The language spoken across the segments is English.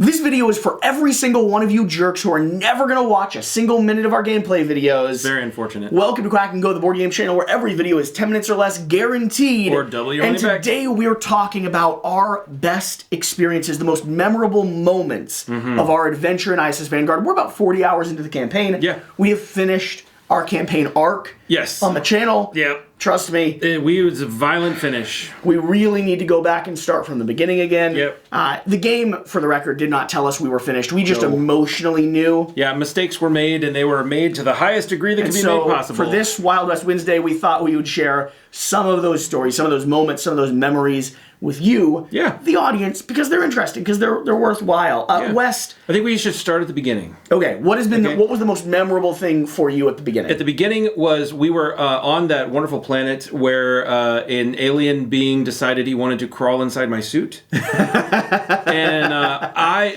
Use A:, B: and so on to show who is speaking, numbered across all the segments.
A: This video is for every single one of you jerks who are never going to watch a single minute of our gameplay videos.
B: Very unfortunate.
A: Welcome to Quack&Co, the board game channel where every video is 10 minutes or less guaranteed.
B: Or double your money back.
A: And today we're talking about our best experiences, the most memorable moments of our adventure in ISS Vanguard. We're about 40 hours into the campaign.
B: Yeah.
A: We have finished our campaign arc.
B: Yes.
A: On the channel.
B: Yep.
A: Trust me.
B: It was a violent finish.
A: We really need to go back and start from the beginning again.
B: Yep.
A: The game, for the record, did not tell us we were finished. We just emotionally knew.
B: Yeah, mistakes were made, and they were made to the highest degree that could be made possible.
A: For this Wild West Wednesday, we thought we would share some of those stories, some of those moments, some of those memories with you, the audience, because they're interesting, because they're worthwhile. West,
B: I think we should start at the beginning.
A: Okay, what has been what was the most memorable thing for you at the beginning?
B: At the beginning was we were on that wonderful planet where an alien being decided he wanted to crawl inside my suit, and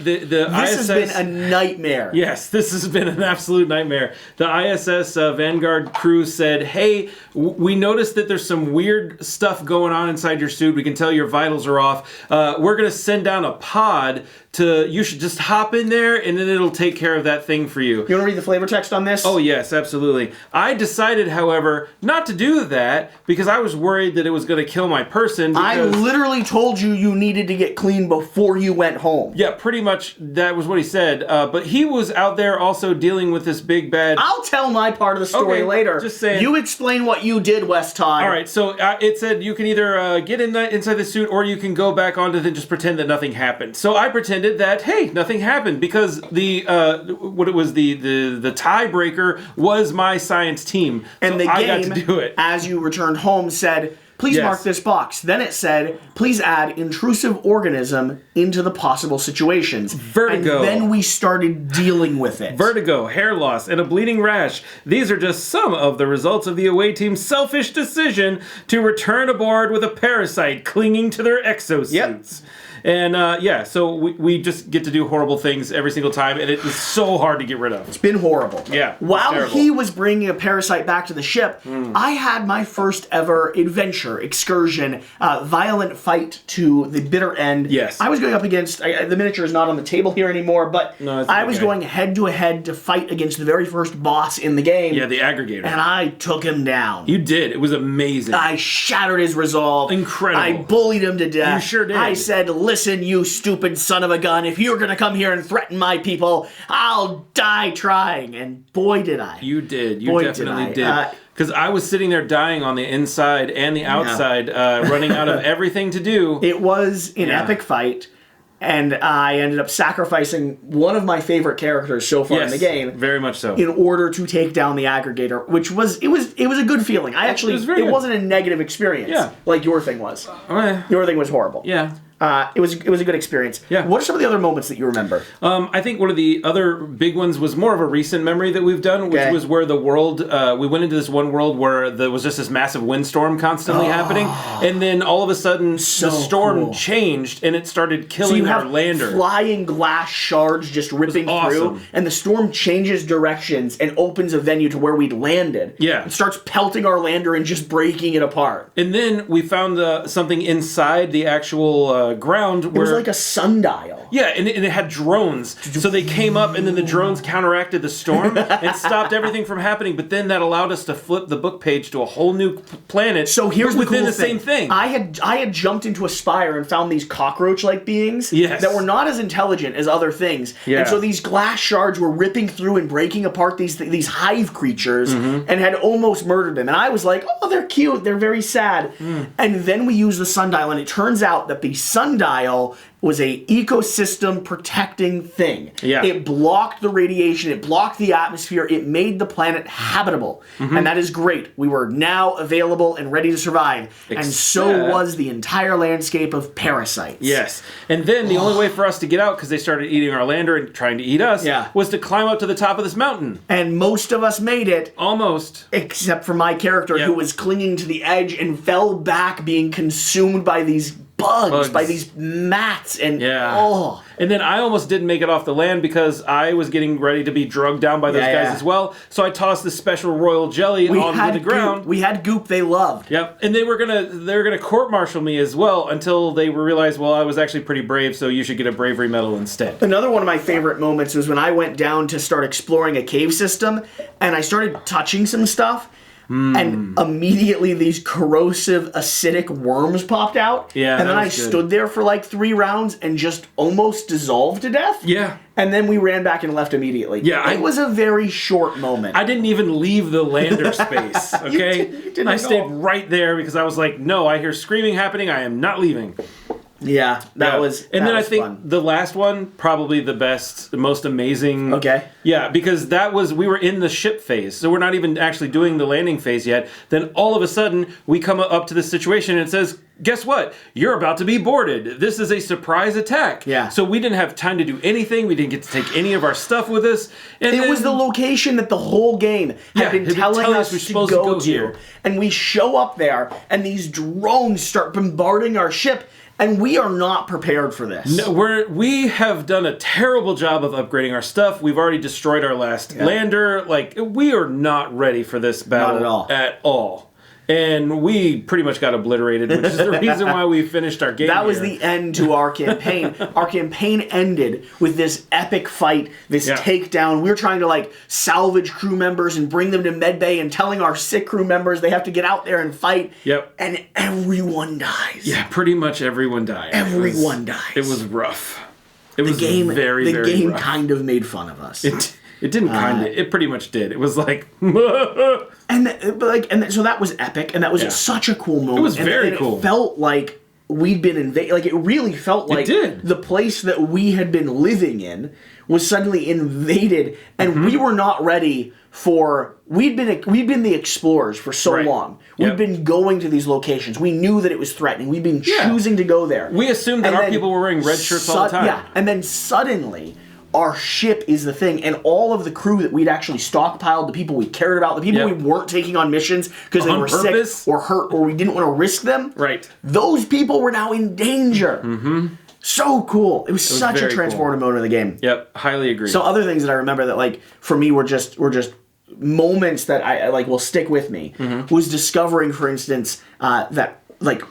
A: this has been a nightmare.
B: Yes, this has been an absolute nightmare. The ISS Vanguard crew said, "Hey, we noticed that there's some weird stuff going on inside your suit. We can tell your vitals are off. We're going to send down a pod you should just hop in there and then it'll take care of that thing for you."
A: You want to read the flavor text on this?
B: Oh, yes, absolutely. I decided, however, not to do that because I was worried that it was going to kill my person.
A: I literally told you needed to get clean before you went home.
B: Yeah, pretty much that was what he said. But he was out there also dealing with this big bad...
A: I'll tell my part of the story later.
B: Just saying.
A: You explain what you did, West Todd.
B: All right, so it said you can either get inside the suit or you can go back onto it and just pretend that nothing happened. So I pretended that, hey, nothing happened because the tiebreaker was my science team.
A: And
B: so
A: the
B: I
A: game,
B: got to do it.
A: As you returned home, said, please mark this box. Then it said, please add intrusive organism into the possible situations.
B: Vertigo.
A: And then we started dealing with it.
B: Vertigo, hair loss, and a bleeding rash. These are just some of the results of the away team's selfish decision to return aboard with a parasite clinging to their exosuits.
A: Yep.
B: And so we just get to do horrible things every single time, and it is so hard to get rid of.
A: It's been horrible.
B: Yeah.
A: While he was bringing a parasite back to the ship, I had my first ever adventure, excursion, violent fight to the bitter end.
B: Yes.
A: I was going up against, the miniature is not on the table here anymore, but I was going head to head to fight against the very first boss in the game.
B: Yeah, the aggregator.
A: And I took him down.
B: You did. It was amazing.
A: I shattered his resolve.
B: Incredible.
A: I bullied him to death.
B: You sure did.
A: I said, listen, you stupid son of a gun, if you're gonna come here and threaten my people, I'll die trying. And boy, did I.
B: You did. You definitely did. Because I was sitting there dying on the inside and the outside, running out of everything to do.
A: It was an epic fight. And I ended up sacrificing one of my favorite characters so far in the game.
B: Very much so.
A: In order to take down the aggregator, which was a good feeling. It wasn't a negative experience like your thing was. Your thing was horrible.
B: Yeah.
A: It was a good experience.
B: Yeah.
A: What are some of the other moments that you remember?
B: I think one of the other big ones was more of a recent memory that we've done, which was where the world, we went into this one world where there was just this massive windstorm constantly happening, and then all of a sudden the storm changed and it started killing our lander.
A: Flying glass shards just ripping through, and the storm changes directions and opens a venue to where we'd landed.
B: Yeah.
A: It starts pelting our lander and just breaking it apart.
B: And then we found something inside the actual ground where...
A: It was like a sundial.
B: Yeah, and it had drones. So they came up, and then the drones counteracted the storm and stopped everything from happening. But then that allowed us to flip the book page to a whole new planet.
A: So here's
B: within
A: the
B: same thing.
A: I had jumped into a spire and found these cockroach-like beings that were not as intelligent as other things.
B: Yeah.
A: And so these glass shards were ripping through and breaking apart these hive creatures and had almost murdered them. And I was like, oh, they're cute. They're very sad. And then we used the sundial, and it turns out that the sundial was a ecosystem protecting thing.
B: Yeah.
A: It blocked the radiation, it blocked the atmosphere, it made the planet habitable. And that is great. We were now available and ready to survive. And so was the entire landscape of parasites.
B: Yes. And then the only way for us to get out, because they started eating our lander and trying to eat us, was to climb up to the top of this mountain.
A: And most of us made it.
B: Almost.
A: Except for my character, who was clinging to the edge and fell back being consumed by these bugs, by these mats, and
B: And then I almost didn't make it off the land because I was getting ready to be drugged down by those guys as well. So I tossed this special royal jelly onto the ground.
A: We had goop they loved.
B: Yep, and they were gonna court-martial me as well until they realized, well, I was actually pretty brave, so you should get a bravery medal instead.
A: Another one of my favorite moments was when I went down to start exploring a cave system, and I started touching some stuff. And immediately these corrosive, acidic worms popped out.
B: Yeah,
A: and then I stood there for like 3 rounds and just almost dissolved to death.
B: Yeah.
A: And then we ran back and left immediately.
B: Yeah,
A: it was a very short moment.
B: I didn't even leave the lander space, okay?
A: you didn't
B: I stayed right there because I was like, no, I hear screaming happening. I am not leaving.
A: Yeah, that was
B: And then I think
A: fun.
B: the last one, probably the best, the most amazing.
A: Okay.
B: Yeah, because we were in the ship phase, so we're not even actually doing the landing phase yet. Then all of a sudden, we come up to this situation and it says, guess what? You're about to be boarded. This is a surprise attack.
A: Yeah.
B: So we didn't have time to do anything. We didn't get to take any of our stuff with us. And
A: it was the location that the whole game had been telling us to go to. And we show up there, and these drones start bombarding our ship. And we are not prepared for this.
B: No, we have done a terrible job of upgrading our stuff. We've already destroyed our last lander. Like, we are not ready for this battle at all. And we pretty much got obliterated, which is the reason why we finished our game.
A: That was the end to our campaign. Our campaign ended with this epic fight, this takedown. We were trying to like salvage crew members and bring them to medbay, and telling our sick crew members they have to get out there and fight.
B: Yep.
A: And everyone dies.
B: Yeah, pretty much everyone died.
A: Everyone dies.
B: It was rough. It was very, very rough.
A: The game kind of made fun of us.
B: It didn't kind of. It pretty much did. It was like,
A: so that was epic, and that was such a cool moment.
B: It was very cool.
A: It felt like we'd been invaded. Like, it really felt like the place that we had been living in was suddenly invaded, and we were not ready for. We'd been the explorers for so long. We'd been going to these locations. We knew that it was threatening. We'd been choosing to go there.
B: We assumed that our people were wearing red shirts all the time.
A: Yeah, and then suddenly, our ship is the thing, and all of the crew that we'd actually stockpiled, the people we cared about, the people we weren't taking on missions because they were sick or hurt or we didn't want to risk them.
B: Right.
A: Those people were now in danger. Mm-hmm. So cool. It was such a transportive moment of the game.
B: Yep, highly agree.
A: So other things that I remember that, like, for me were just moments that I like will stick with me was discovering, for instance, that like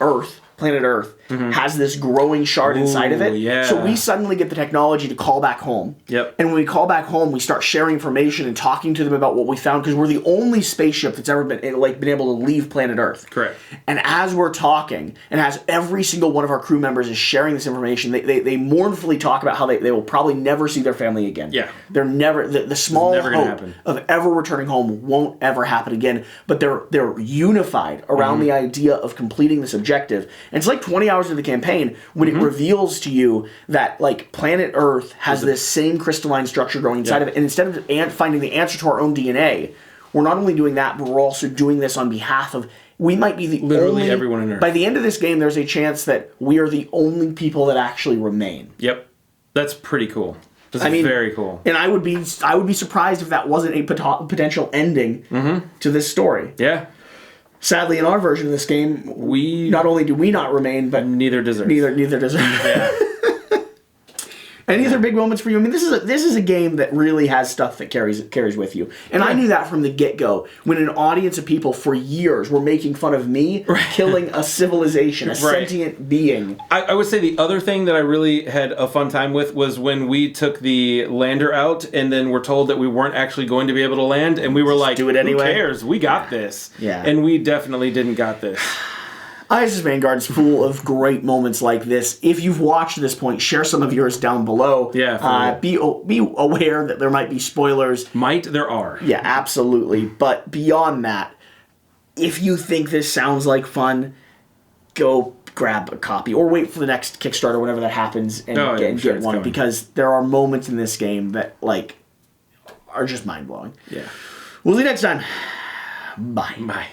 A: planet Earth, has this growing shard inside of it.
B: Yeah.
A: So we suddenly get the technology to call back home.
B: Yep.
A: And when we call back home, we start sharing information and talking to them about what we found, because we're the only spaceship that's ever been able to leave planet Earth.
B: Correct.
A: And as we're talking, and as every single one of our crew members is sharing this information, they mournfully talk about how they will probably never see their family again.
B: Yeah.
A: They're never, the small hope of ever returning home won't ever happen again. But they're unified around the idea of completing this objective. And it's like 20 hours of the campaign when it reveals to you that, like, planet Earth has this same crystalline structure growing inside of it, and instead of finding the answer to our own DNA, we're not only doing that, but we're also doing this on behalf of. We might be
B: literally everyone on Earth.
A: By the end of this game, there's a chance that we are the only people that actually remain.
B: Yep, that's pretty cool. That's very cool.
A: And I would be surprised if that wasn't a potential ending to this story.
B: Yeah.
A: Sadly, in our version of this game, we not only do we not remain, but
B: neither does Earth.
A: Neither does Earth. Yeah. Any other big moments for you? I mean, this is a game that really has stuff that carries with you. And I knew that from the get-go, when an audience of people for years were making fun of me killing a civilization, a sentient being.
B: I would say the other thing that I really had a fun time with was when we took the lander out and then were told that we weren't actually going to be able to land, and we were like,
A: do it anyway.
B: Who cares? We got this.
A: Yeah.
B: And we definitely didn't got this.
A: ISS Vanguard is full of great moments like this. If you've watched to this point, share some of yours down below.
B: Yeah.
A: Be aware that there might be spoilers.
B: There are.
A: Yeah, absolutely. But beyond that, if you think this sounds like fun, go grab a copy or wait for the next Kickstarter whenever that happens and get one, coming. Because there are moments in this game that are just mind blowing.
B: Yeah.
A: We'll see you next time. Bye.
B: Bye.